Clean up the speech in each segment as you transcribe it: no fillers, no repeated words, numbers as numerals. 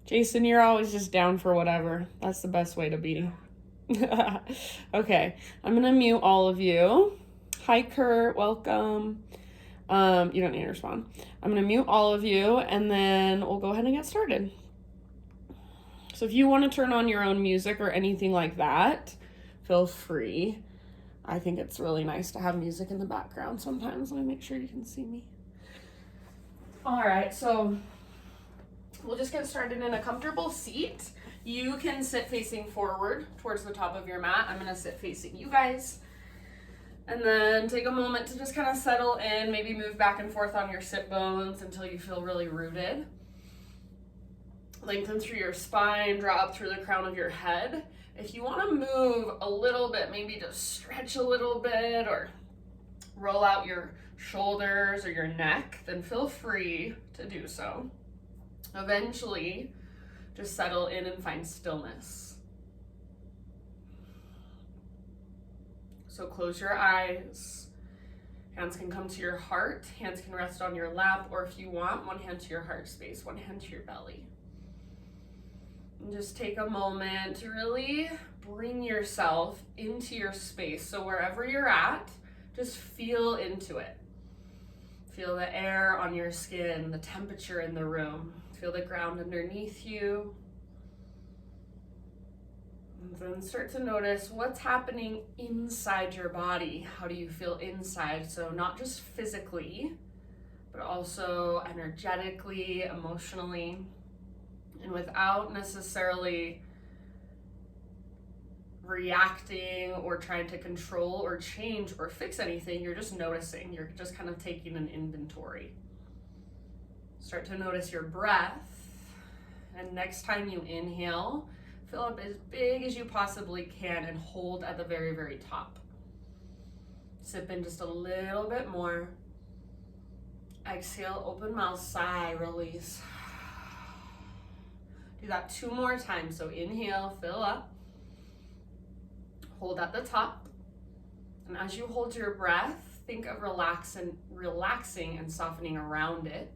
Jason, you're always just down for whatever. That's the best way to be. Okay, I'm gonna mute all of you. Hi, Kurt. Welcome. You don't need to respond. I'm gonna mute all of you, and then we'll go ahead and get started. So if you want to turn on your own music or anything like that, feel free. I think it's really nice to have music in the background sometimes. Let me make sure you can see me. All right, so we'll just get started in a comfortable seat. You can sit facing forward towards the top of your mat. I'm gonna sit facing you guys. And then take a moment to just kind of settle in, maybe move back and forth on your sit bones until you feel really rooted. Lengthen through your spine, draw up through the crown of your head. If you want to move a little bit, maybe just stretch a little bit or roll out your shoulders or your neck, then feel free to do so. Eventually, just settle in and find stillness. So close your eyes. Hands can come to your heart, hands can rest on your lap, or if you want, one hand to your heart space, one hand to your belly. And just take a moment to really bring yourself into your space. So wherever you're at, just feel into it. Feel the air on your skin, the temperature in the room. Feel the ground underneath you. And then start to notice what's happening inside your body. How do you feel inside? So not just physically, but also energetically, emotionally. And without necessarily reacting or trying to control or change or fix anything, you're just noticing. You're just kind of taking an inventory. Start to notice your breath. And next time you inhale, fill up as big as you possibly can and hold at the very, very top. Sip in just a little bit more. Exhale, open mouth, sigh, release. Do that 2 more times. So inhale, fill up. Hold at the top. And as you hold your breath, think of relaxing and softening around it.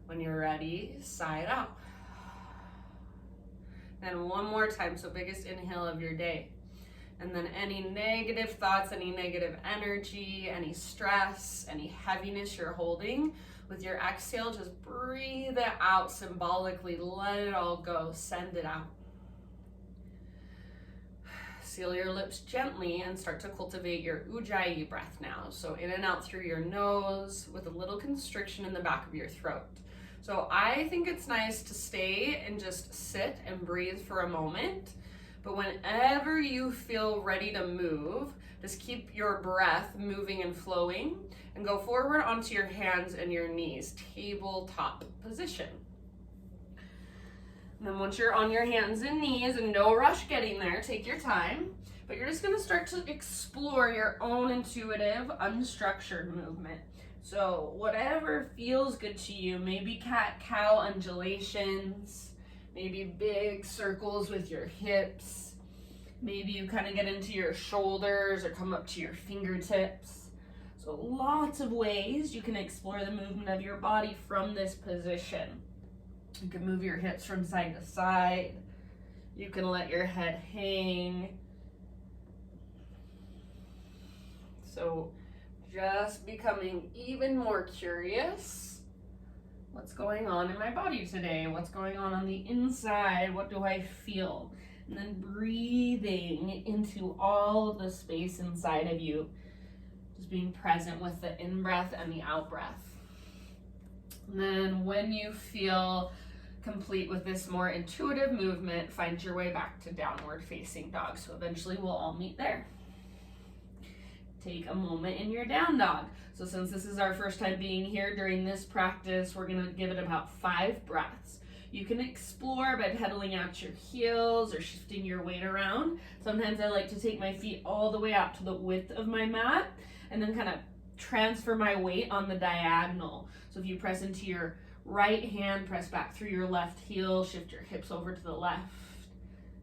When you're ready, sigh it out. And 1 more time, so biggest inhale of your day. And then any negative thoughts, any negative energy, any stress, any heaviness you're holding, with your exhale, just breathe it out symbolically. Let it all go. Send it out. Seal your lips gently and start to cultivate your Ujjayi breath now. So in and out through your nose with a little constriction in the back of your throat. So I think it's nice to stay and just sit and breathe for a moment. But whenever you feel ready to move, just keep your breath moving and flowing and go forward onto your hands and your knees, tabletop position. And then once you're on your hands and knees, and no rush getting there, take your time, but you're just gonna start to explore your own intuitive, unstructured movement. So whatever feels good to you, maybe cat-cow undulations, maybe big circles with your hips. Maybe you kind of get into your shoulders or come up to your fingertips. So lots of ways you can explore the movement of your body from this position. You can move your hips from side to side. You can let your head hang. So just becoming even more curious. What's going on in my body today? What's going on the inside? What do I feel? And then breathing into all of the space inside of you. Just being present with the in-breath and the out-breath. And then when you feel complete with this more intuitive movement, find your way back to downward facing dog. So eventually we'll all meet there. Take a moment in your down dog. So since this is our first time being here during this practice, we're gonna give it about 5 breaths. You can explore by pedaling out your heels or shifting your weight around. Sometimes I like to take my feet all the way out to the width of my mat and then kind of transfer my weight on the diagonal. So if you press into your right hand, press back through your left heel, shift your hips over to the left,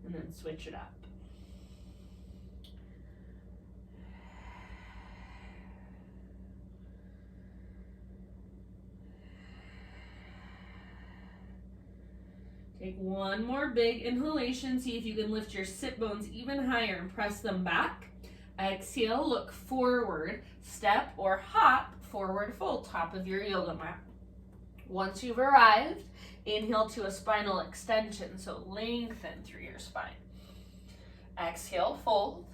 and then switch it up. Take one more big inhalation. See if you can lift your sit bones even higher and press them back. Exhale, look forward, step or hop, forward fold, top of your yoga mat. Once you've arrived, inhale to a spinal extension, so lengthen through your spine. Exhale, fold.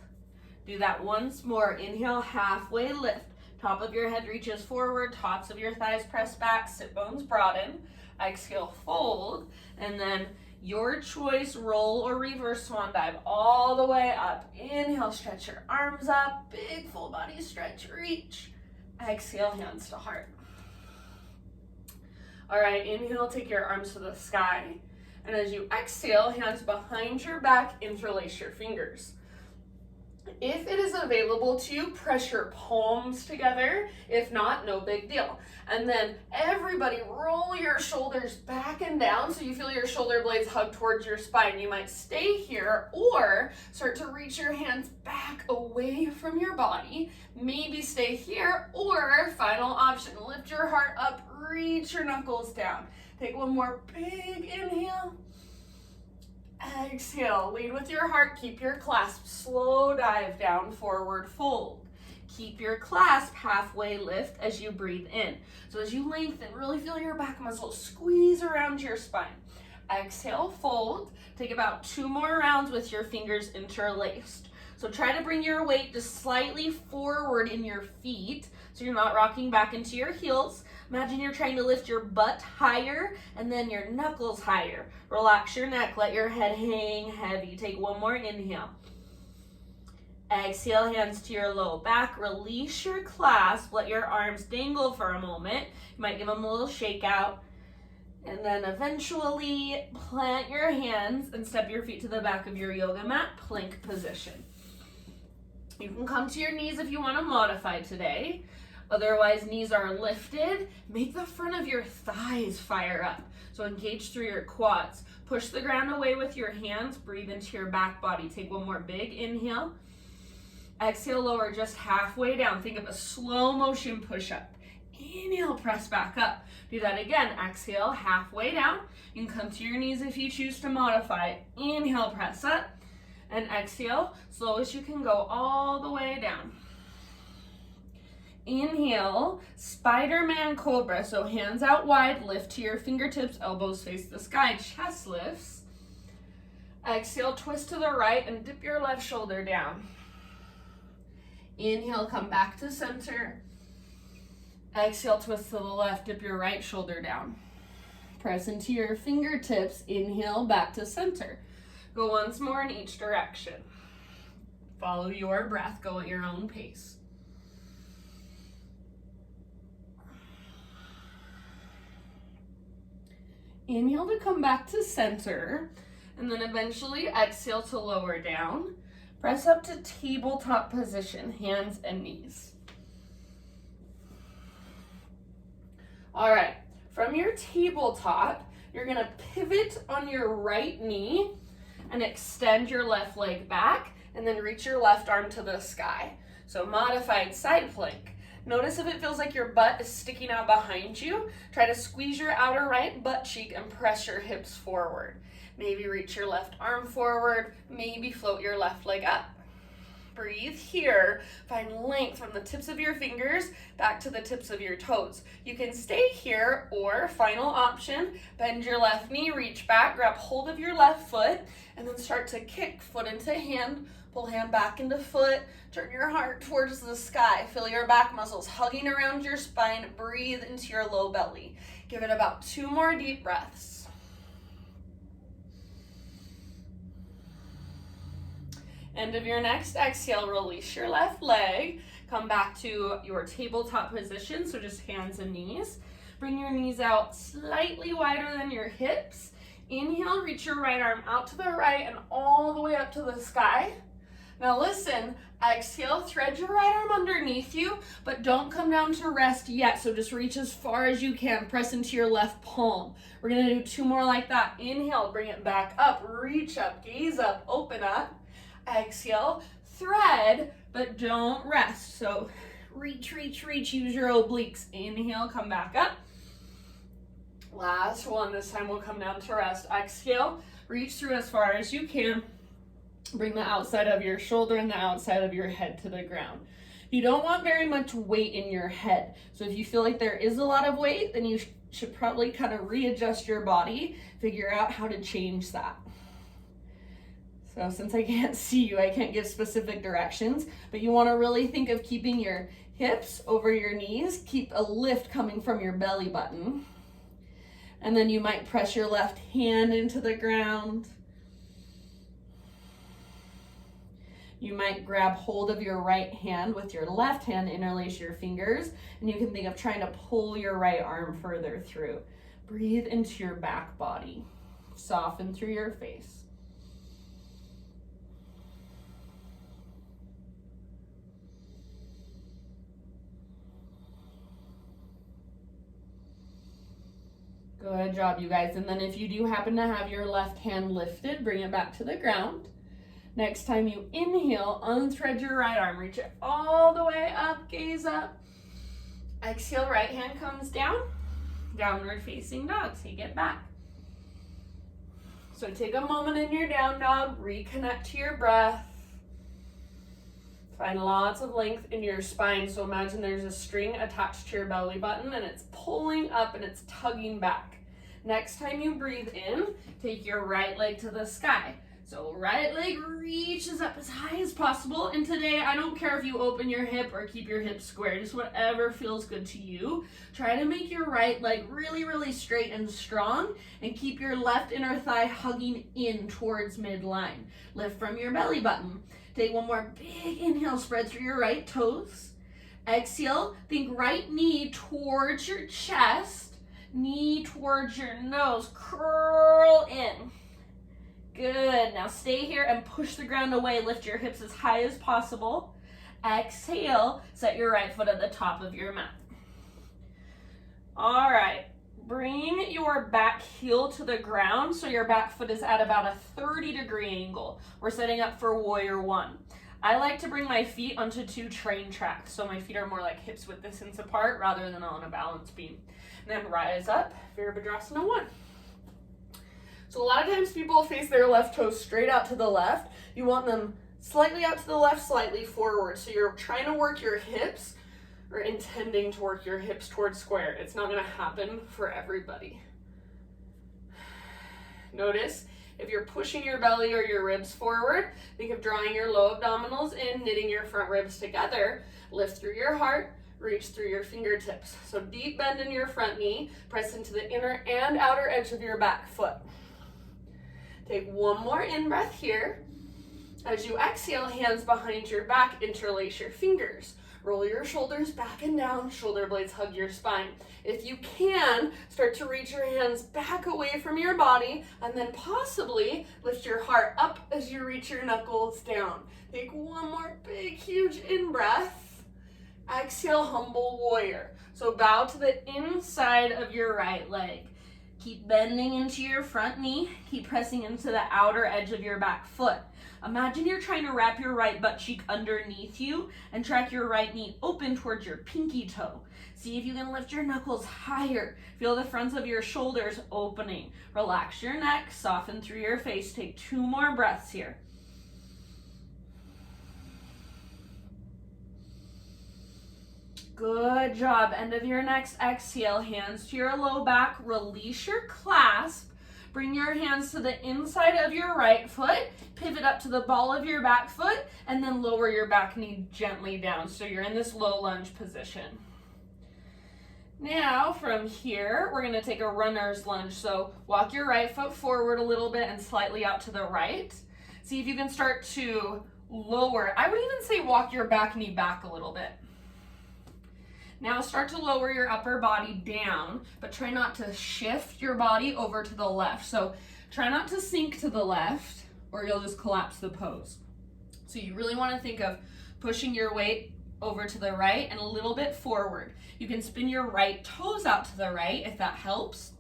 Do that once more. Inhale, halfway lift. Top of your head reaches forward, tops of your thighs press back, sit bones broaden. Exhale, fold, and then your choice, roll or reverse swan dive all the way up. Inhale, stretch your arms up, big full body stretch, reach. Exhale, hands to heart. All right, inhale, take your arms to the sky. And as you exhale, hands behind your back, interlace your fingers. If it is available to you, press your palms together. If not, no big deal. And then everybody roll your shoulders back and down so you feel your shoulder blades hug towards your spine. You might stay here or start to reach your hands back away from your body. Maybe stay here, or final option, lift your heart up, reach your knuckles down. Take one more big inhale. Exhale, lead with your heart, keep your clasp, slow dive down, forward fold. Keep your clasp, halfway lift as you breathe in. So as you lengthen, really feel your back muscles squeeze around your spine. Exhale, fold. Take about 2 more rounds with your fingers interlaced. So try to bring your weight just slightly forward in your feet so you're not rocking back into your heels. Imagine you're trying to lift your butt higher and then your knuckles higher. Relax your neck, let your head hang heavy. Take one more inhale. Exhale, hands to your low back. Release your clasp, let your arms dangle for a moment. You might give them a little shake out. And then eventually plant your hands and step your feet to the back of your yoga mat, plank position. You can come to your knees if you want to modify today. Otherwise, knees are lifted. Make the front of your thighs fire up. So engage through your quads. Push the ground away with your hands. Breathe into your back body. Take one more big inhale. Exhale, lower just halfway down. Think of a slow motion push-up. Inhale, press back up. Do that again. Exhale, halfway down. You can come to your knees if you choose to modify. Inhale, press up. And exhale, slow as you can go all the way down. Inhale, Spider-Man Cobra. So hands out wide, lift to your fingertips, elbows face the sky, chest lifts. Exhale, twist to the right and dip your left shoulder down. Inhale, come back to center. Exhale, twist to the left, dip your right shoulder down. Press into your fingertips, inhale, back to center. Go once more in each direction. Follow your breath, go at your own pace. Inhale to come back to center, and then eventually exhale to lower down. Press up to tabletop position, hands and knees. All right, from your tabletop, you're gonna pivot on your right knee and extend your left leg back, and then reach your left arm to the sky. So modified side plank. Notice if it feels like your butt is sticking out behind you. Try to squeeze your outer right butt cheek and press your hips forward. Maybe reach your left arm forward, maybe float your left leg up. Breathe here. Find length from the tips of your fingers back to the tips of your toes. You can stay here, or final option, bend your left knee, reach back, grab hold of your left foot, and then start to kick foot into hand, pull hand back into foot, turn your heart towards the sky. Feel your back muscles hugging around your spine. Breathe into your low belly. Give it about 2 more deep breaths. End of your next exhale, release your left leg. Come back to your tabletop position, so just hands and knees. Bring your knees out slightly wider than your hips. Inhale, reach your right arm out to the right and all the way up to the sky. Now listen, exhale, thread your right arm underneath you, but don't come down to rest yet. So just reach as far as you can. Press into your left palm. We're gonna do 2 more like that. Inhale, bring it back up, reach up, gaze up, open up. Exhale, thread, but don't rest. So reach, reach, reach, use your obliques. Inhale, come back up. Last one. This time we'll come down to rest. Exhale, reach through as far as you can. Bring the outside of your shoulder and the outside of your head to the ground. You don't want very much weight in your head. So if you feel like there is a lot of weight, then you should probably kind of readjust your body, figure out how to change that. So since I can't see you, I can't give specific directions, but you want to really think of keeping your hips over your knees, keep a lift coming from your belly button. And then you might press your left hand into the ground. You might grab hold of your right hand with your left hand, interlace your fingers, and you can think of trying to pull your right arm further through. Breathe into your back body. Soften through your face. Good job, you guys. And then if you do happen to have your left hand lifted, bring it back to the ground. Next time you inhale, unthread your right arm. Reach it all the way up, gaze up. Exhale, right hand comes down. Downward facing dog, take it back. So take a moment in your down dog, reconnect to your breath. Find lots of length in your spine. So imagine there's a string attached to your belly button and it's pulling up and it's tugging back. Next time you breathe in, take your right leg to the sky. So right leg reaches up as high as possible. And today, I don't care if you open your hip or keep your hips square, just whatever feels good to you. Try to make your right leg really, really straight and strong and keep your left inner thigh hugging in towards midline. Lift from your belly button. Take one more big inhale, spread through your right toes. Exhale, think right knee towards your chest, knee towards your nose, curl in. Good, now stay here and push the ground away. Lift your hips as high as possible. Exhale, set your right foot at the top of your mat. All right, bring your back heel to the ground so your back foot is at about a 30-degree angle. We're setting up for warrior one. I like to bring my feet onto 2 train tracks, so my feet are more like hips width distance apart rather than on a balance beam. And then rise up, Virabhadrasana 1. So a lot of times people face their left toes straight out to the left. You want them slightly out to the left, slightly forward. So you're trying to work your hips or intending to work your hips towards square. It's not going to happen for everybody. Notice if you're pushing your belly or your ribs forward, think of drawing your low abdominals in, knitting your front ribs together. Lift through your heart, reach through your fingertips. So deep bend in your front knee, press into the inner and outer edge of your back foot. Take one more in-breath here. As you exhale, hands behind your back, interlace your fingers. Roll your shoulders back and down, shoulder blades hug your spine. If you can, start to reach your hands back away from your body and then possibly lift your heart up as you reach your knuckles down. Take one more big, huge in-breath. Exhale, humble warrior. So bow to the inside of your right leg. Keep bending into your front knee. Keep pressing into the outer edge of your back foot. Imagine you're trying to wrap your right butt cheek underneath you and track your right knee open towards your pinky toe. See if you can lift your knuckles higher. Feel the fronts of your shoulders opening. Relax your neck, soften through your face. Take 2 more breaths here. Good job. End of your next exhale, hands to your low back. Release your clasp. Bring your hands to the inside of your right foot. Pivot up to the ball of your back foot and then lower your back knee gently down. So you're in this low lunge position. Now from here, we're going to take a runner's lunge. So walk your right foot forward a little bit and slightly out to the right. See if you can start to lower. I would even say walk your back knee back a little bit. Now start to lower your upper body down, but try not to shift your body over to the left. So try not to sink to the left or you'll just collapse the pose. So you really want to think of pushing your weight over to the right and a little bit forward. You can spin your right toes out to the right if that helps.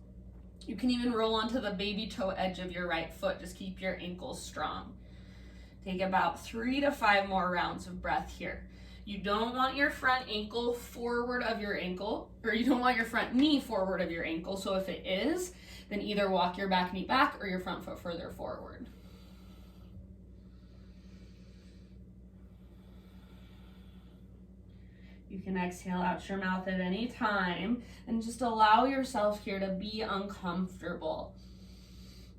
You can even roll onto the baby toe edge of your right foot. Just keep your ankles strong. Take about 3 to 5 more rounds of breath here. You don't want your front ankle forward of your ankle, or you don't want your front knee forward of your ankle. So if it is, then either walk your back knee back or your front foot further forward. You can exhale out your mouth at any time and just allow yourself here to be uncomfortable.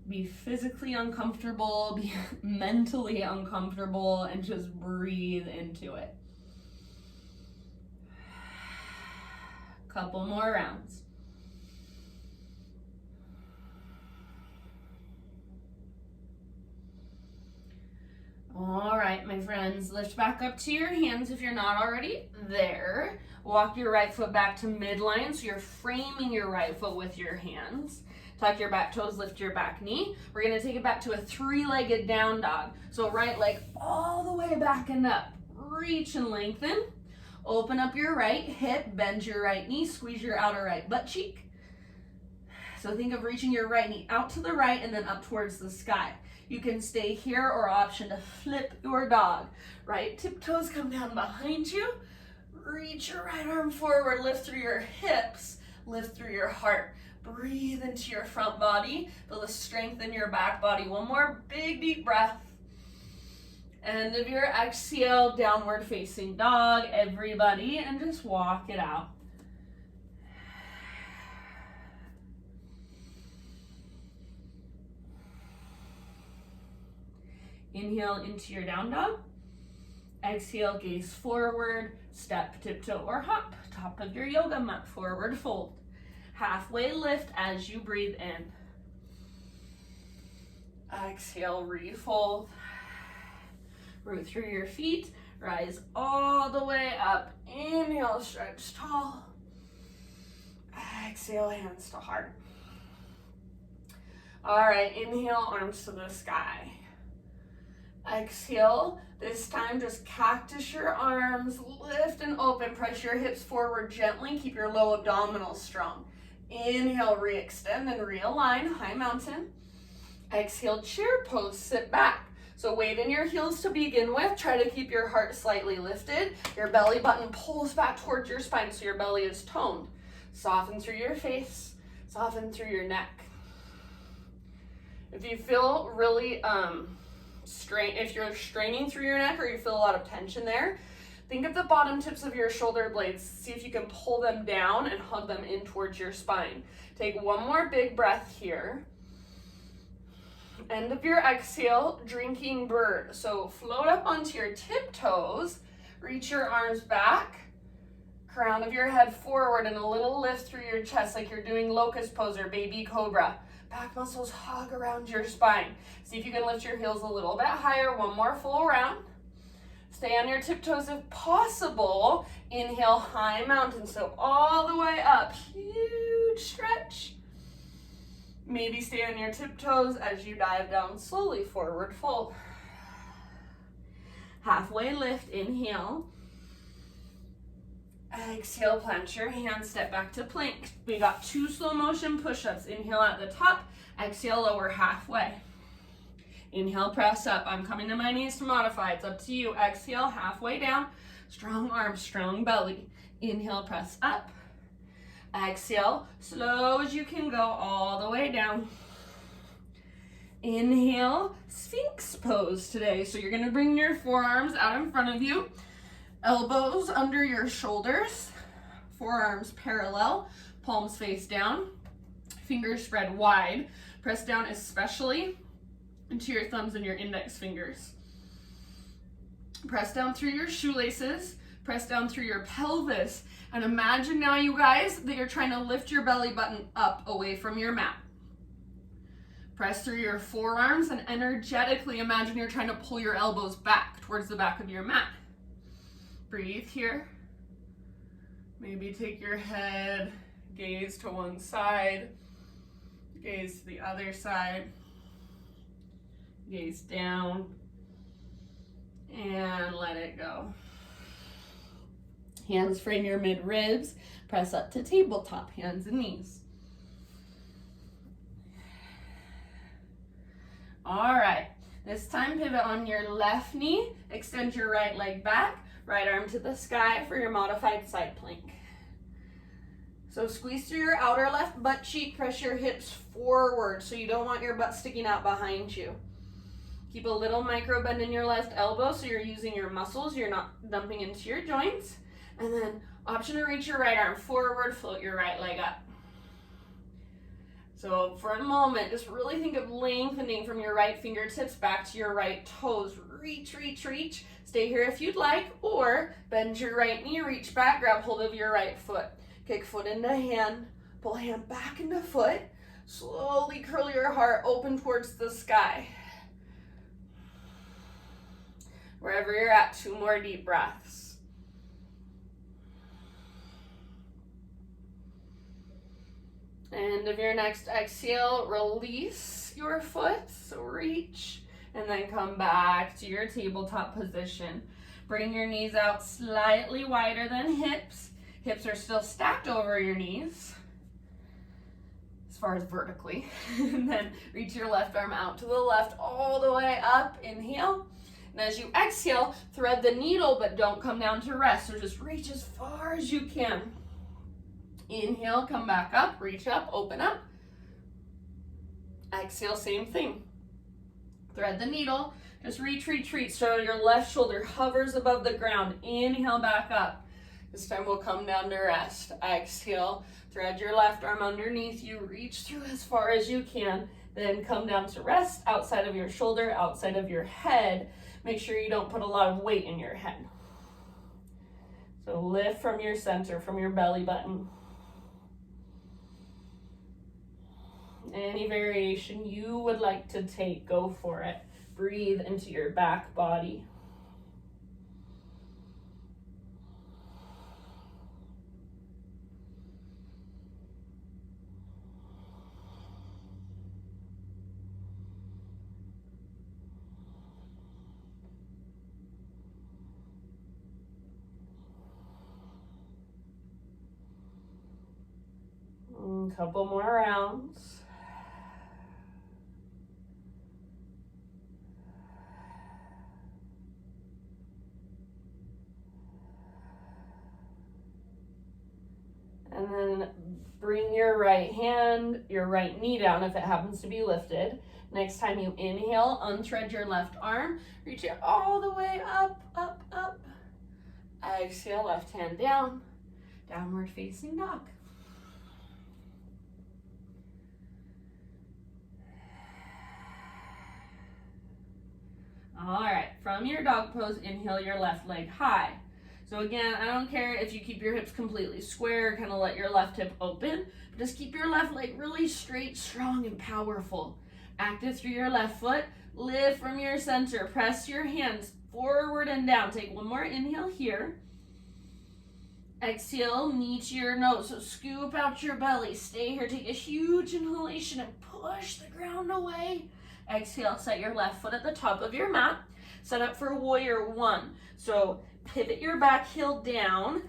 Be physically uncomfortable, be mentally uncomfortable, and just breathe into it. Couple more rounds. All right, my friends, lift back up to your hands if you're not already there. Walk your right foot back to midline, so you're framing your right foot with your hands. Tuck your back toes, lift your back knee. We're gonna take it back to a three-legged down dog. So right leg all the way back and up. Reach and lengthen. Open up your right hip, bend your right knee, squeeze your outer right butt cheek. So think of reaching your right knee out to the right and then up towards the sky. You can stay here or option to flip your dog. Right tiptoes come down behind you. Reach your right arm forward, lift through your hips, lift through your heart. Breathe into your front body, feel the strength in your back body. One more big deep breath. End of your exhale, downward facing dog, everybody, and just walk it out. Inhale into your down dog. Exhale, gaze forward, step, tiptoe, or hop. Top of your yoga mat, forward fold. Halfway lift as you breathe in. Exhale, refold. Root through your feet, rise all the way up. Inhale, stretch tall. Exhale, hands to heart. All right, inhale, arms to the sky. Exhale, this time just cactus your arms, lift and open, press your hips forward gently, keep your low abdominals strong. Inhale, re-extend and realign, high mountain. Exhale, chair pose, sit back. So weight in your heels to begin with, try to keep your heart slightly lifted. Your belly button pulls back towards your spine so your belly is toned. Soften through your face, soften through your neck. If you feel really if you're straining through your neck or you feel a lot of tension there, think of the bottom tips of your shoulder blades. See if you can pull them down and hug them in towards your spine. Take one more big breath here. End of your exhale, drinking bird. So float up onto your tiptoes, reach your arms back, crown of your head forward, and a little lift through your chest like you're doing locust pose or baby cobra. Back muscles hug around your spine. See if you can lift your heels a little bit higher. One more full round. Stay on your tiptoes if possible. Inhale, high mountain. So all the way up. Huge stretch. Maybe stay on your tiptoes as you dive down slowly, forward fold. Halfway lift, inhale. Exhale, plant your hands, step back to plank. We got 2 slow motion push-ups. Inhale at the top, exhale, lower halfway. Inhale, press up. I'm coming to my knees to modify. It's up to you. Exhale, halfway down. Strong arms, strong belly. Inhale, press up. Exhale, slow as you can go all the way down. Inhale, Sphinx pose today. So you're gonna bring your forearms out in front of you. Elbows under your shoulders, forearms parallel, palms face down, fingers spread wide. Press down especially into your thumbs and your index fingers. Press down through your shoelaces, press down through your pelvis, and imagine now, you guys, that you're trying to lift your belly button up away from your mat. Press through your forearms and energetically imagine you're trying to pull your elbows back towards the back of your mat. Breathe here. Maybe take your head, gaze to one side, gaze to the other side, gaze down, and let it go. Hands frame your mid-ribs, press up to tabletop, hands and knees. All right, this time pivot on your left knee, extend your right leg back, Right arm to the sky for your modified side plank. So squeeze through your outer left butt cheek, press your hips forward so you don't want your butt sticking out behind you. Keep a little micro bend in your left elbow so you're using your muscles, you're not dumping into your joints. And then option to reach your right arm forward, float your right leg up. So for a moment, just really think of lengthening from your right fingertips back to your right toes. Reach, reach, reach. Stay here if you'd like, or bend your right knee, reach back, grab hold of your right foot. Kick foot into hand, pull hand back into foot. Slowly curl your heart open towards the sky. Wherever you're at, 2 more deep breaths. End of your next exhale, release your foot, so reach, and then come back to your tabletop position. Bring your knees out slightly wider than hips. Hips are still stacked over your knees, as far as vertically. And then reach your left arm out to the left all the way up, inhale. And as you exhale, thread the needle, but don't come down to rest. So just reach as far as you can. Inhale, come back up, reach up, open up. Exhale, same thing. Thread the needle, just reach, reach, reach. So your left shoulder hovers above the ground. Inhale, back up. This time we'll come down to rest. Exhale, thread your left arm underneath you, reach through as far as you can. Then come down to rest, outside of your shoulder, outside of your head. Make sure you don't put a lot of weight in your head. So lift from your center, from your belly button. Any variation you would like to take, go for it. Breathe into your back body. A couple more rounds. And then bring your right hand, your right knee down if it happens to be lifted. Next time you inhale, unthread your left arm, reach it all the way up, up, up. Exhale, left hand down, downward facing dog. All right, from your dog pose, inhale your left leg high. So again, I don't care if you keep your hips completely square, kind of let your left hip open, but just keep your left leg really straight, strong, and powerful. Active through your left foot, lift from your center, press your hands forward and down. Take one more inhale here. Exhale, knee to your nose, so scoop out your belly. Stay here, take a huge inhalation and push the ground away. Exhale, set your left foot at the top of your mat. Set up for warrior one. So pivot your back heel down.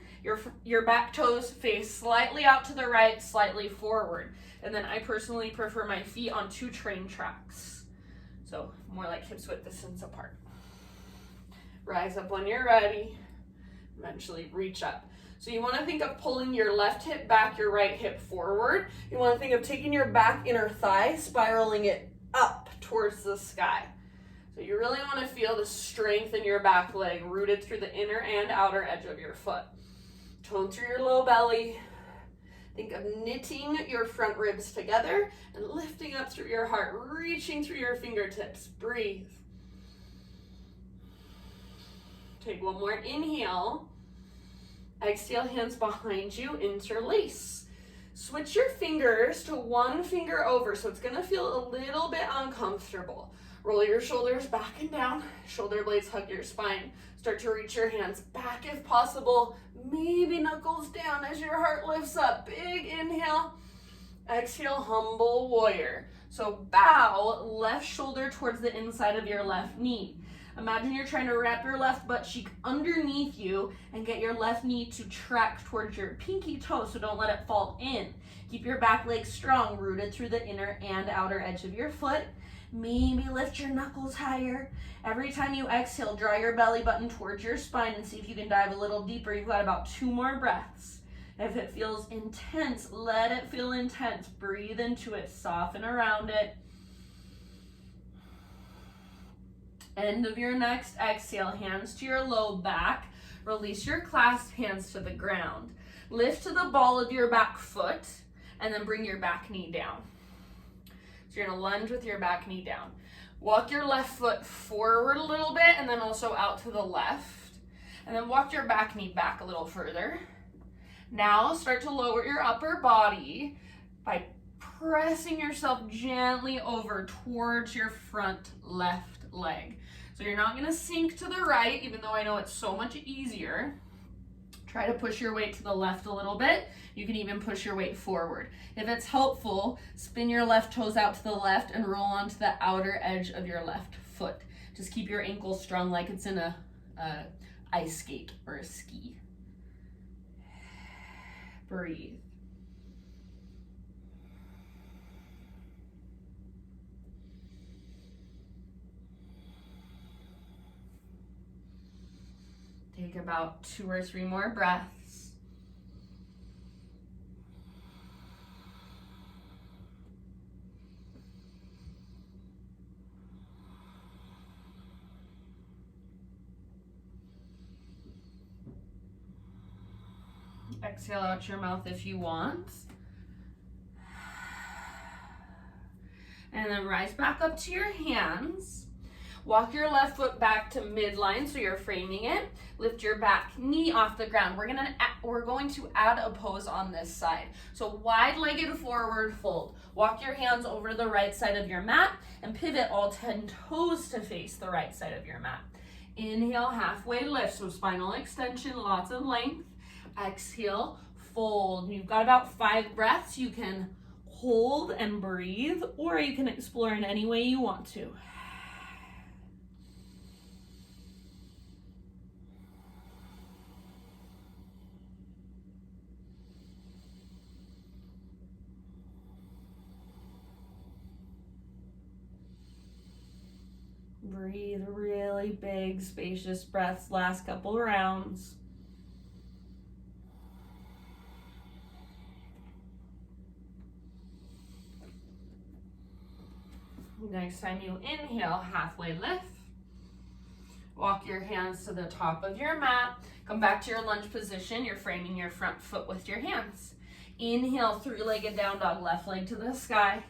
Your back toes face slightly out to the right, slightly forward. And then I personally prefer my feet on 2 train tracks. So more like hips width distance apart. Rise up when you're ready. Eventually reach up. So you want to think of pulling your left hip back, your right hip forward. You want to think of taking your back inner thigh, spiraling it up towards the sky. So you really want to feel the strength in your back leg, rooted through the inner and outer edge of your foot. Tone through your low belly. Think of knitting your front ribs together and lifting up through your heart, reaching through your fingertips. Breathe. Take one more inhale. Exhale, hands behind you, interlace. Switch your fingers to one finger over, so it's gonna feel a little bit uncomfortable. Roll your shoulders back and down, shoulder blades hug your spine. Start to reach your hands back if possible, maybe knuckles down as your heart lifts up. Big inhale, exhale, humble warrior. So bow left shoulder towards the inside of your left knee. Imagine you're trying to wrap your left butt cheek underneath you and get your left knee to track towards your pinky toe, so don't let it fall in. Keep your back leg strong, rooted through the inner and outer edge of your foot. Maybe lift your knuckles higher. Every time you exhale, draw your belly button towards your spine and see if you can dive a little deeper. You've got about 2 more breaths. If it feels intense, let it feel intense. Breathe into it, soften around it. End of your next exhale, hands to your low back. Release your clasped hands to the ground. Lift to the ball of your back foot and then bring your back knee down. So you're gonna lunge with your back knee down. Walk your left foot forward a little bit and then also out to the left. And then walk your back knee back a little further. Now start to lower your upper body by pressing yourself gently over towards your front left leg. So you're not gonna sink to the right, even though I know it's so much easier. Try to push your weight to the left a little bit. You can even push your weight forward. If it's helpful, spin your left toes out to the left and roll onto the outer edge of your left foot. Just keep your ankle strong like it's in a ice skate or a ski. Breathe. Take about 2 or 3 more breaths. Exhale out your mouth if you want. And then rise back up to your hands. Walk your left foot back to midline so you're framing it. Lift your back knee off the ground. We're going to add a pose on this side. So wide-legged forward fold. Walk your hands over the right side of your mat and pivot all 10 toes to face the right side of your mat. Inhale, halfway lift, so spinal extension, lots of length. Exhale, fold. You've got about 5 breaths. You can hold and breathe, or you can explore in any way you want to. Breathe really big, spacious breaths, last couple rounds. Next time you inhale, halfway lift. Walk your hands to the top of your mat. Come back to your lunge position. You're framing your front foot with your hands. Inhale, 3-legged down dog, left leg to the sky.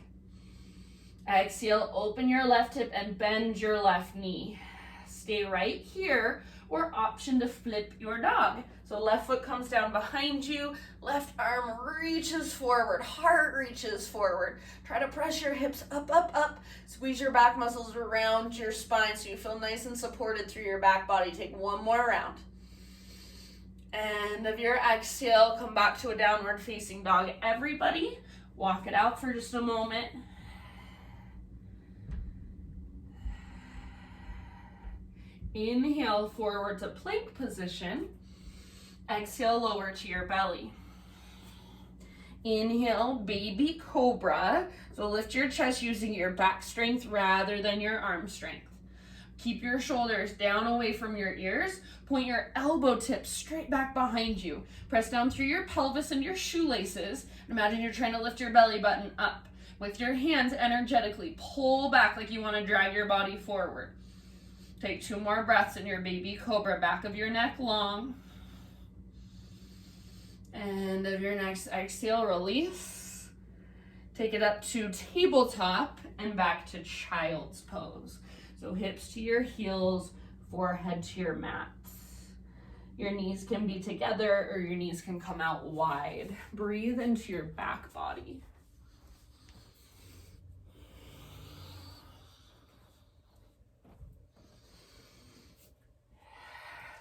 Exhale, open your left hip and bend your left knee. Stay right here, or option to flip your dog. So left foot comes down behind you, left arm reaches forward, heart reaches forward. Try to press your hips up, up, up. Squeeze your back muscles around your spine so you feel nice and supported through your back body. Take 1 more round. End of your exhale, come back to a downward facing dog. Everybody, walk it out for just a moment. Inhale, forward to plank position. Exhale, lower to your belly. Inhale, baby cobra. So lift your chest using your back strength rather than your arm strength. Keep your shoulders down away from your ears. Point your elbow tips straight back behind you. Press down through your pelvis and your shoelaces. Imagine you're trying to lift your belly button up. With your hands, energetically pull back like you want to drag your body forward. Take 2 more breaths in your baby cobra, back of your neck long. End of your next exhale, release. Take it up to tabletop and back to child's pose. So hips to your heels, forehead to your mat. Your knees can be together or your knees can come out wide. Breathe into your back body.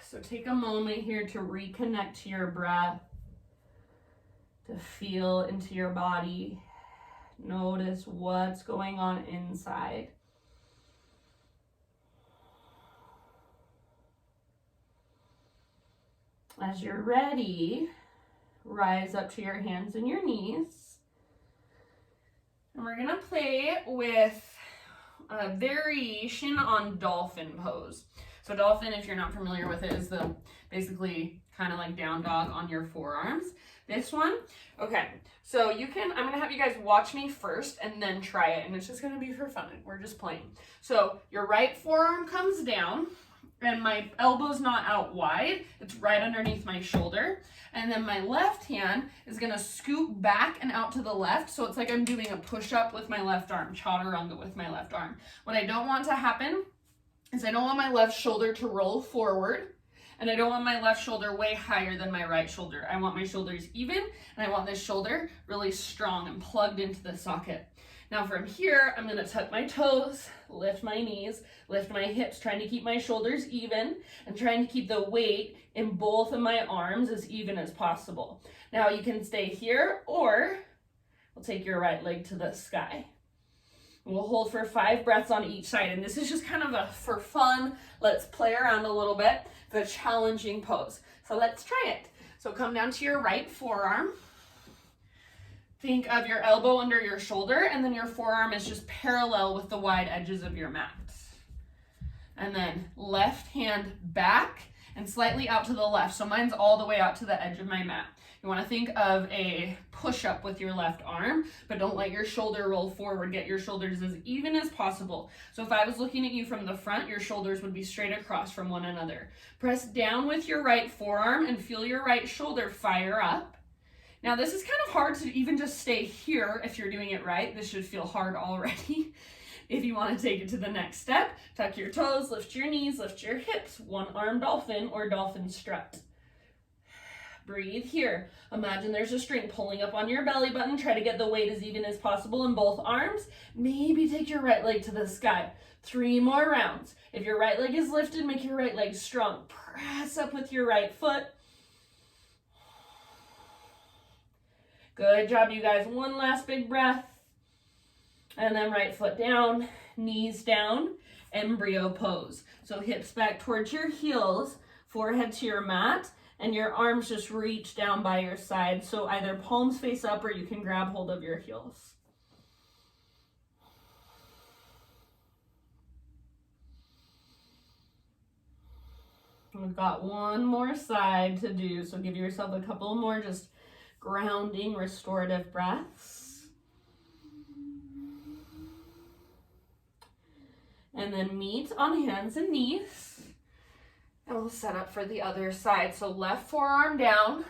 So take a moment here to reconnect to your breath, to feel into your body. Notice what's going on inside. As you're ready, rise up to your hands and your knees. And we're gonna play with a variation on dolphin pose. So dolphin, if you're not familiar with it, is the basically kind of like down dog on your forearms. This one, okay, so you can, I'm gonna have you guys watch me first and then try it, and it's just gonna be for fun. We're just playing. So your right forearm comes down, and my elbow's not out wide, it's right underneath my shoulder. And then my left hand is gonna scoop back and out to the left, so it's like I'm doing a push-up with my left arm, chaturanga with my left arm. What I don't want to happen is I don't want my left shoulder to roll forward, and I don't want my left shoulder way higher than my right shoulder. I want my shoulders even, and I want this shoulder really strong and plugged into the socket. Now from here, I'm gonna tuck my toes, lift my knees, lift my hips, trying to keep my shoulders even, and trying to keep the weight in both of my arms as even as possible. Now you can stay here, or we'll take your right leg to the sky. We'll hold for 5 breaths on each side, and this is just kind of a for fun, let's play around a little bit, the challenging pose. So let's try it. So come down to your right forearm. Think of your elbow under your shoulder, and then your forearm is just parallel with the wide edges of your mat. And then left hand back and slightly out to the left. So mine's all the way out to the edge of my mat. You want to think of a push-up with your left arm, but don't let your shoulder roll forward. Get your shoulders as even as possible. So if I was looking at you from the front, your shoulders would be straight across from one another. Press down with your right forearm and feel your right shoulder fire up. Now this is kind of hard to even just stay here if you're doing it right. This should feel hard already. If you want to take it to the next step, tuck your toes, lift your knees, lift your hips, one arm dolphin or dolphin strut. Breathe here. Imagine there's a string pulling up on your belly button. Try to get the weight as even as possible in both arms. Maybe take your right leg to the sky. 3 more rounds. If your right leg is lifted, make your right leg strong. Press up with your right foot. Good job, you guys. One last big breath. And then right foot down, knees down, embryo pose. So hips back towards your heels, forehead to your mat, and your arms just reach down by your side. So either palms face up or you can grab hold of your heels. We've got one more side to do, so give yourself a couple more just grounding, restorative breaths. And then meet on hands and knees. And we'll set up for the other side. So left forearm down,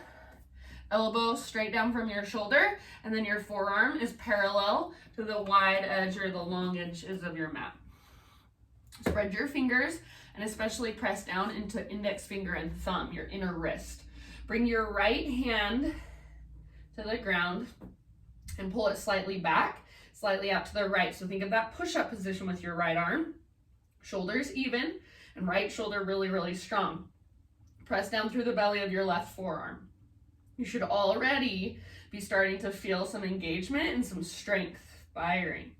elbow straight down from your shoulder, and then your forearm is parallel to the wide edge or the long edges of your mat. Spread your fingers and especially press down into index finger and thumb, your inner wrist. Bring your right hand to the ground and pull it slightly back, slightly out to the right. So think of that push-up position with your right arm, shoulders even, and right shoulder really, really strong. Press down through the belly of your left forearm. You should already be starting to feel some engagement and some strength firing.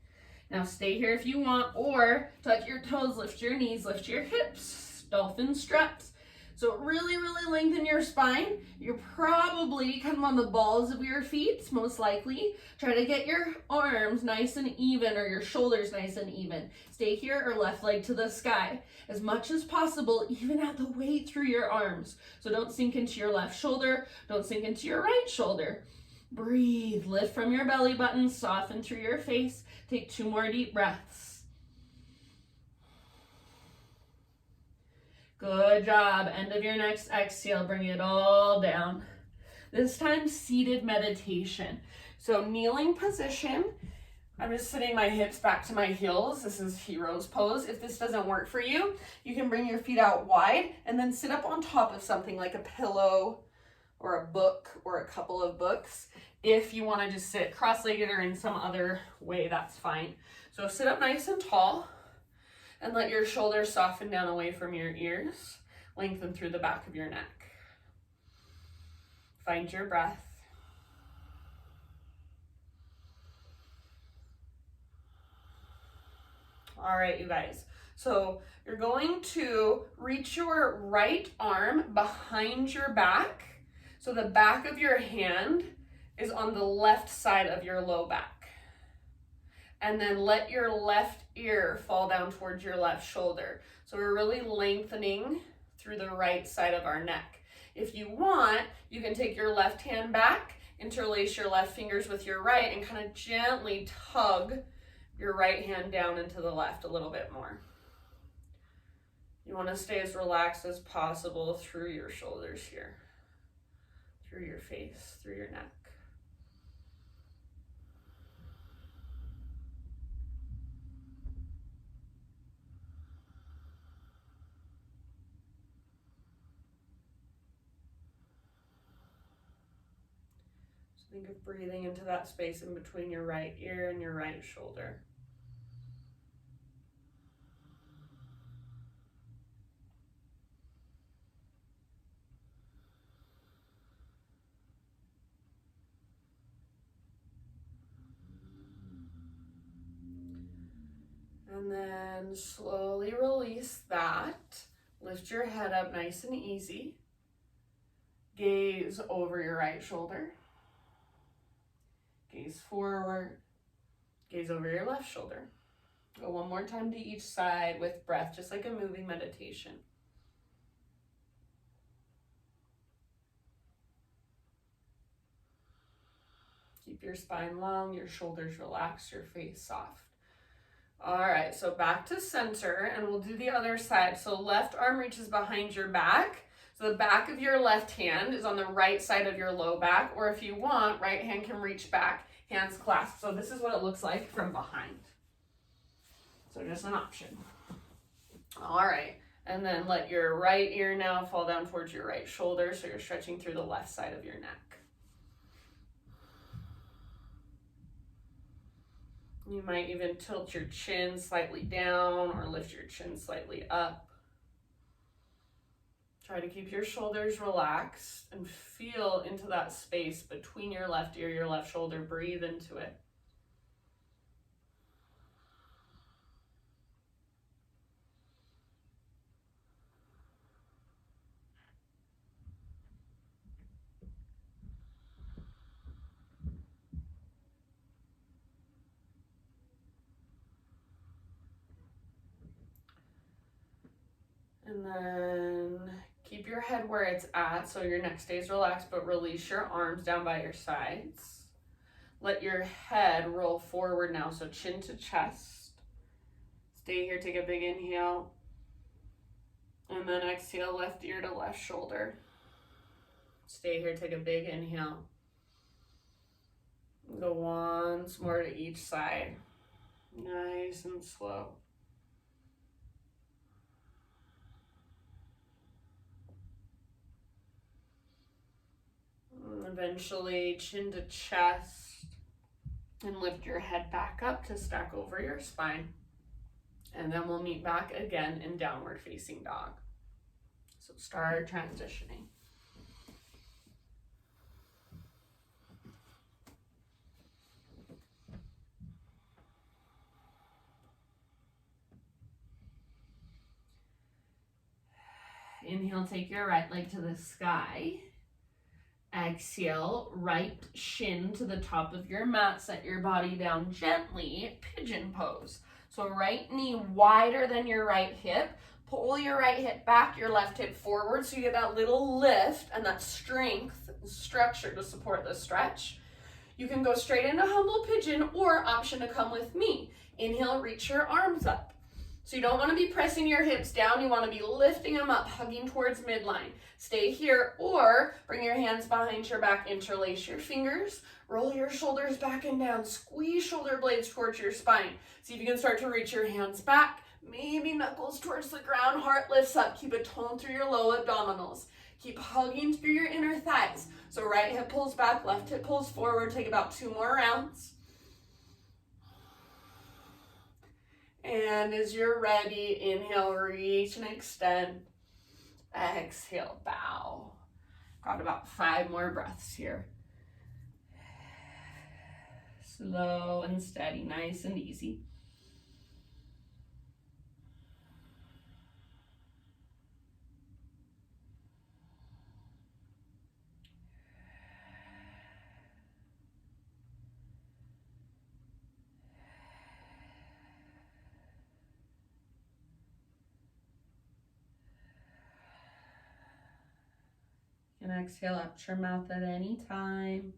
Now stay here if you want, or tuck your toes, lift your knees, lift your hips, dolphin struts. So really, really lengthen your spine. You're probably kind of on the balls of your feet, most likely. Try to get your arms nice and even, or your shoulders nice and even. Stay here or left leg to the sky. As much as possible, even out the weight through your arms. So don't sink into your left shoulder, don't sink into your right shoulder. Breathe, lift from your belly button, soften through your face. Take 2 more deep breaths. Good job. End of your next exhale, bring it all down. This time, seated meditation. So kneeling position. I'm just sitting my hips back to my heels. This is hero's pose. If this doesn't work for you, you can bring your feet out wide and then sit up on top of something like a pillow or a book or a couple of books. If you want to just sit cross-legged or in some other way, that's fine. So sit up nice and tall. And let your shoulders soften down away from your ears. Lengthen through the back of your neck. Find your breath. All right, you guys. So you're going to reach your right arm behind your back. So the back of your hand is on the left side of your low back. And then let your left ear fall down towards your left shoulder. So we're really lengthening through the right side of our neck. If you want, you can take your left hand back, interlace your left fingers with your right, and kind of gently tug your right hand down into the left a little bit more. You want to stay as relaxed as possible through your shoulders here, through your face, through your neck. Think of breathing into that space in between your right ear and your right shoulder. And then slowly release that. Lift your head up nice and easy. Gaze over your right shoulder. Gaze forward. Gaze over your left shoulder. Go one more time to each side with breath, just like a moving meditation. Keep your spine long, your shoulders relaxed, your face soft. All right, so back to center, and we'll do the other side. So left arm reaches behind your back. So the back of your left hand is on the right side of your low back, or if you want, right hand can reach back, hands clasped. So this is what it looks like from behind. So just an option. All right, and then let your right ear now fall down towards your right shoulder, so you're stretching through the left side of your neck. You might even tilt your chin slightly down or lift your chin slightly up. Try to keep your shoulders relaxed and feel into that space between your left ear, your left shoulder. Breathe into it. And then keep your head where it's at so your neck stays relaxed, but release your arms down by your sides. Let your head roll forward now, so chin to chest. Stay here, take a big inhale. And then exhale, left ear to left shoulder. Stay here, take a big inhale. Go once more to each side. Nice and slow. Eventually chin to chest, and lift your head back up to stack over your spine. And then we'll meet back again in downward facing dog. So start transitioning. Inhale, take your right leg to the sky. Exhale, right shin to the top of your mat. Set your body down gently, pigeon pose. So right knee wider than your right hip. Pull your right hip back, your left hip forward, so you get that little lift and that strength and structure to support the stretch. You can go straight into humble pigeon, or option to come with me. Inhale, reach your arms up. So you don't want to be pressing your hips down, you want to be lifting them up, hugging towards midline. Stay here, or bring your hands behind your back, interlace your fingers, roll your shoulders back and down, squeeze shoulder blades towards your spine. See if you can start to reach your hands back, maybe knuckles towards the ground, heart lifts up, keep a tone through your low abdominals. Keep hugging through your inner thighs. So right hip pulls back, left hip pulls forward, take about 2 more rounds. And as you're ready, inhale, reach and extend. Exhale, bow. Got about 5 more breaths here. Slow and steady, nice and easy. Exhale out your mouth at any time.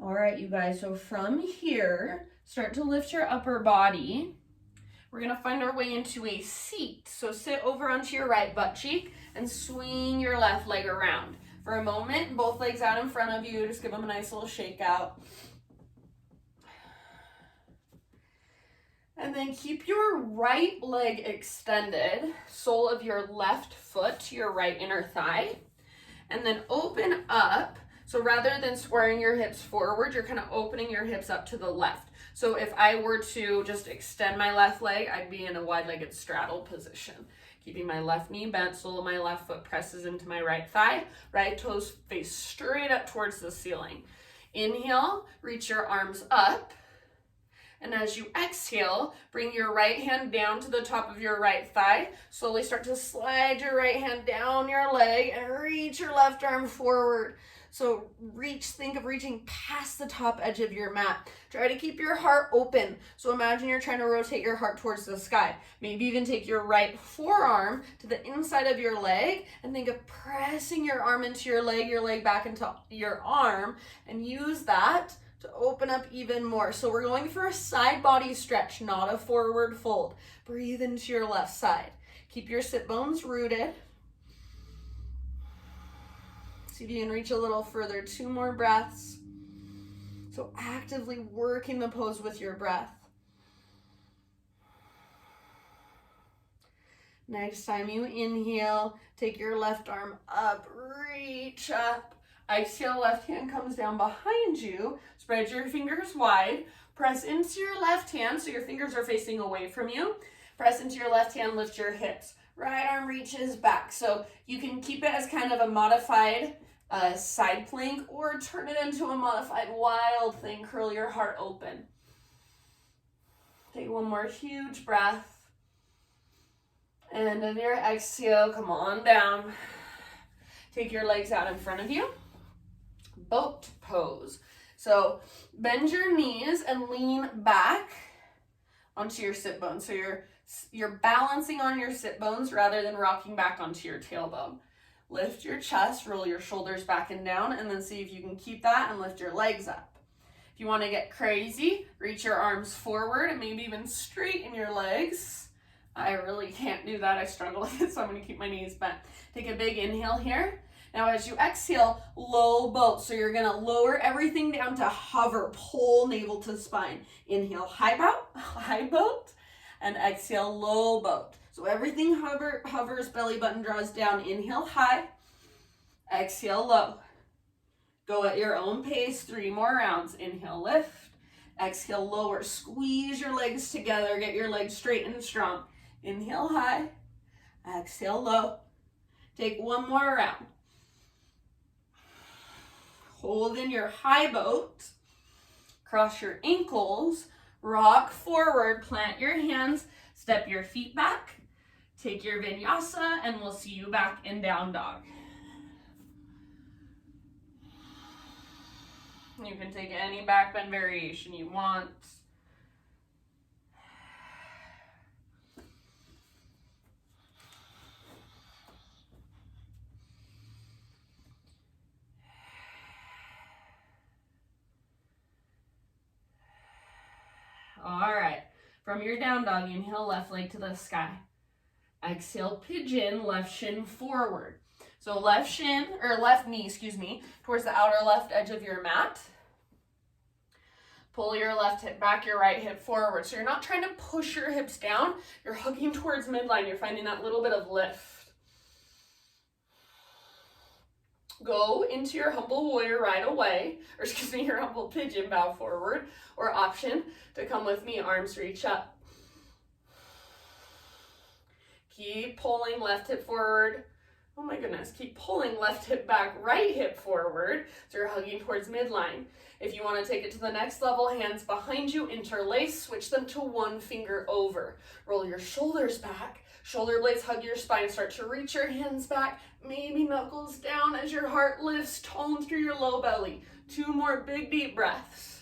All right, you guys, so from here, start to lift your upper body. We're gonna find our way into a seat. So sit over onto your right butt cheek and swing your left leg around. For a moment, both legs out in front of you, just give them a nice little shake out. And then keep your right leg extended, sole of your left foot to your right inner thigh. And then open up. So rather than squaring your hips forward, you're kind of opening your hips up to the left. So if I were to just extend my left leg, I'd be in a wide-legged straddle position. Keeping my left knee bent, sole of my left foot presses into my right thigh, right toes face straight up towards the ceiling. Inhale, reach your arms up. And as you exhale, bring your right hand down to the top of your right thigh. Slowly start to slide your right hand down your leg and reach your left arm forward. So think of reaching past the top edge of your mat. Try to keep your heart open. So imagine you're trying to rotate your heart towards the sky. Maybe even take your right forearm to the inside of your leg and think of pressing your arm into your leg back into your arm, and use that to open up even more. So we're going for a side body stretch, not a forward fold. Breathe into your left side. Keep your sit bones rooted. See if you can reach a little further. 2 more breaths. So actively working the pose with your breath. Next time you inhale, take your left arm up, reach up. Exhale, left hand comes down behind you. Spread your fingers wide. Press into your left hand so your fingers are facing away from you. Press into your left hand, lift your hips. Right arm reaches back. So you can keep it as kind of a modified side plank, or turn it into a modified wild thing. Curl your heart open. Take one more huge breath. And on your exhale, come on down. Take your legs out in front of you. Boat pose. So bend your knees and lean back onto your sit bones. So you're balancing on your sit bones rather than rocking back onto your tailbone. Lift your chest, roll your shoulders back and down, and then see if you can keep that and lift your legs up. If you want to get crazy, reach your arms forward and maybe even straighten your legs. I really can't do that. I struggle with it, so I'm going to keep my knees bent. Take a big inhale here. Now as you exhale, low boat. So you're going to lower everything down to hover, pull navel to spine. Inhale, high boat, and exhale, low boat. So everything hovers, belly button draws down. Inhale, high, exhale, low. Go at your own pace, 3 more rounds. Inhale, lift, exhale, lower. Squeeze your legs together, get your legs straight and strong. Inhale, high, exhale, low. Take 1 more round. Hold in your high boat, cross your ankles, rock forward, plant your hands, step your feet back, take your vinyasa, and we'll see you back in down dog. You can take any back bend variation you want. All right, from your down dog, inhale, left leg to the sky. Exhale, pigeon, left shin forward. So left knee, towards the outer left edge of your mat. Pull your left hip back, your right hip forward. So you're not trying to push your hips down, you're hugging towards midline. You're finding that little bit of lift. Go into your humble warrior right away, your humble pigeon, bow forward, or option to come with me, arms reach up. Keep pulling left hip forward. Oh my goodness, keep pulling left hip back, right hip forward, so you're hugging towards midline. If you want to take it to the next level, hands behind you, interlace, switch them to 1 finger over. Roll your shoulders back, shoulder blades hug your spine, start to reach your hands back, maybe knuckles down as your heart lifts, tone through your low belly. 2 more big deep breaths.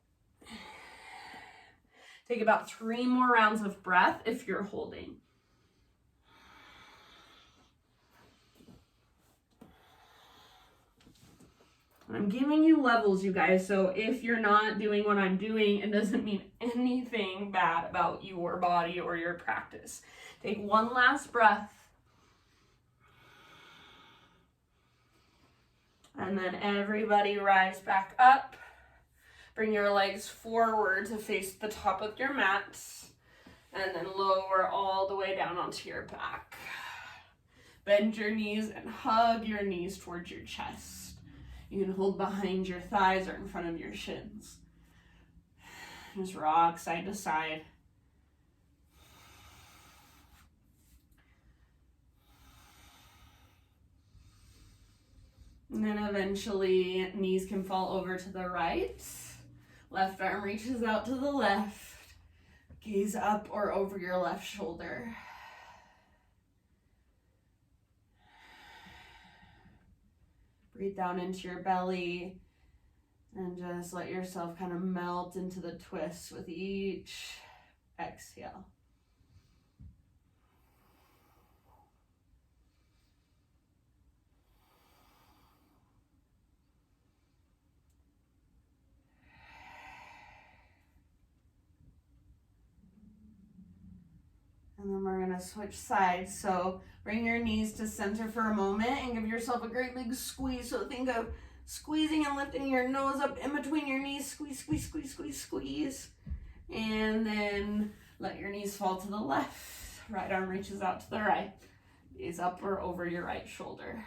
Take about 3 more rounds of breath if you're holding. I'm giving you levels, you guys, so if you're not doing what I'm doing, it doesn't mean anything bad about your body or your practice. Take one last breath. And then everybody rise back up. Bring your legs forward to face the top of your mat. And then lower all the way down onto your back. Bend your knees and hug your knees towards your chest. You can hold behind your thighs or in front of your shins. Just rock side to side. And then eventually knees can fall over to the right. Left arm reaches out to the left. Gaze up or over your left shoulder. Breathe down into your belly and just let yourself kind of melt into the twist with each exhale. And then we're going to switch sides. So bring your knees to center for a moment and give yourself a great big squeeze. So think of squeezing and lifting your nose up in between your knees. Squeeze, squeeze, squeeze, squeeze, squeeze. And then let your knees fall to the left. Right arm reaches out to the right. Gaze up or over your right shoulder.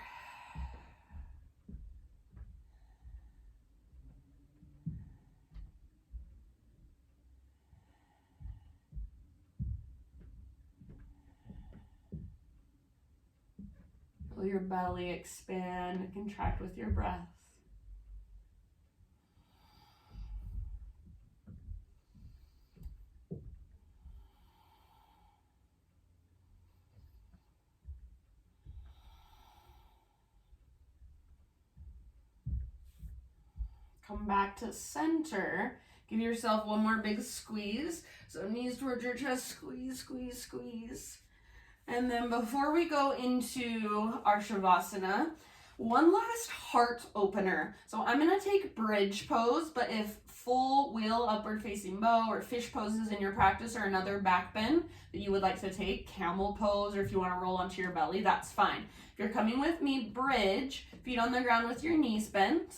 Feel your belly expand and contract with your breath. Come back to center. Give yourself one more big squeeze. So knees towards your chest, squeeze, squeeze, squeeze. And then before we go into our Shavasana, one last heart opener. So I'm going to take bridge pose, but if full wheel upward facing bow or fish poses in your practice or another back bend that you would like to take, camel pose, or if you want to roll onto your belly, that's fine. If you're coming with me, bridge, feet on the ground with your knees bent,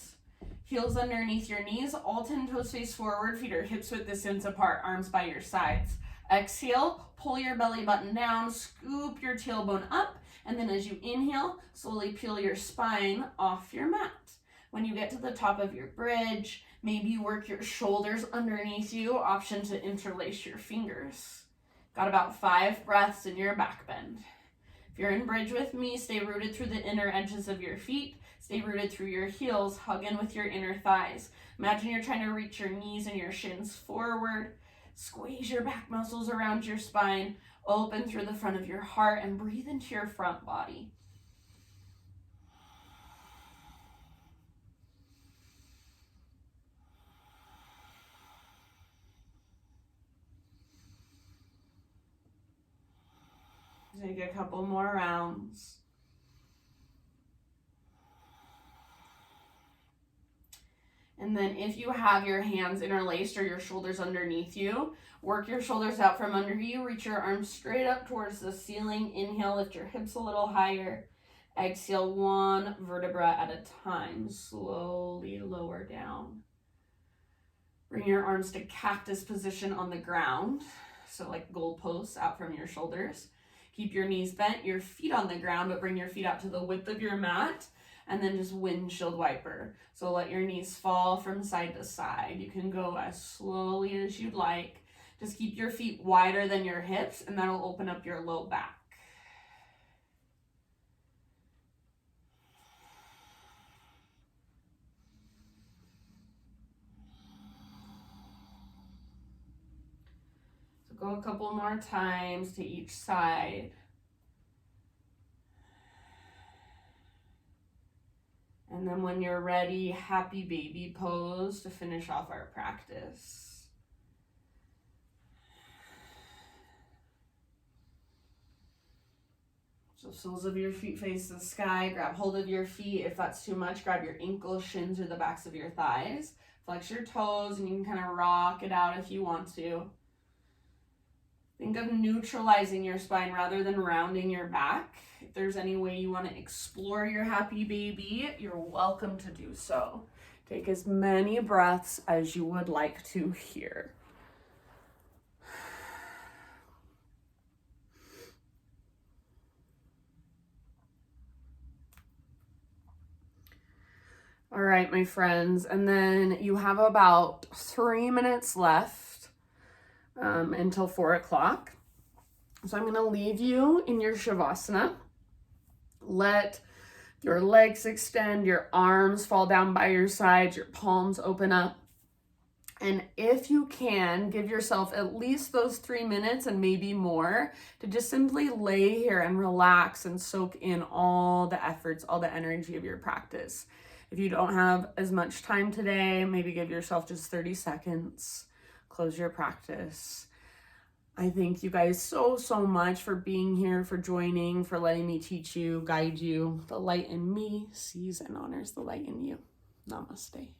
heels underneath your knees, all 10 toes face forward, feet are hips width distance apart, arms by your sides. Exhale, pull your belly button down, scoop your tailbone up, and then as you inhale, slowly peel your spine off your mat. When you get to the top of your bridge, maybe you work your shoulders underneath you, option to interlace your fingers. Got about 5 breaths in your back bend. If you're in bridge with me, stay rooted through the inner edges of your feet. Stay rooted through your heels, hug in with your inner thighs. Imagine you're trying to reach your knees and your shins forward. Squeeze your back muscles around your spine, open through the front of your heart, and breathe into your front body. Take a couple more rounds. And then if you have your hands interlaced or your shoulders underneath you, work your shoulders out from under you, reach your arms straight up towards the ceiling. Inhale, lift your hips a little higher. Exhale, 1 vertebra at a time. Slowly lower down. Bring your arms to cactus position on the ground. So like goalposts out from your shoulders. Keep your knees bent, your feet on the ground, but bring your feet out to the width of your mat. And then just windshield wiper. So let your knees fall from side to side. You can go as slowly as you'd like. Just keep your feet wider than your hips, and that'll open up your low back. So go a couple more times to each side. And then when you're ready, happy baby pose to finish off our practice. So soles of your feet face the sky. Grab hold of your feet. If that's too much, grab your ankles, shins, or the backs of your thighs. Flex your toes, and you can kind of rock it out if you want to. Think of neutralizing your spine rather than rounding your back. If there's any way you want to explore your happy baby, you're welcome to do so. Take as many breaths as you would like to here. All right, my friends, and then you have about 3 minutes left until 4 o'clock. So I'm going to leave you in your Shavasana. Let your legs extend, your arms fall down by your sides, your palms open up. And if you can, give yourself at least those 3 minutes and maybe more to just simply lay here and relax and soak in all the efforts, all the energy of your practice. If you don't have as much time today, maybe give yourself just 30 seconds, close your practice. I thank you guys so much for being here, for joining, for letting me teach you, guide you. The light in me sees and honors the light in you. Namaste.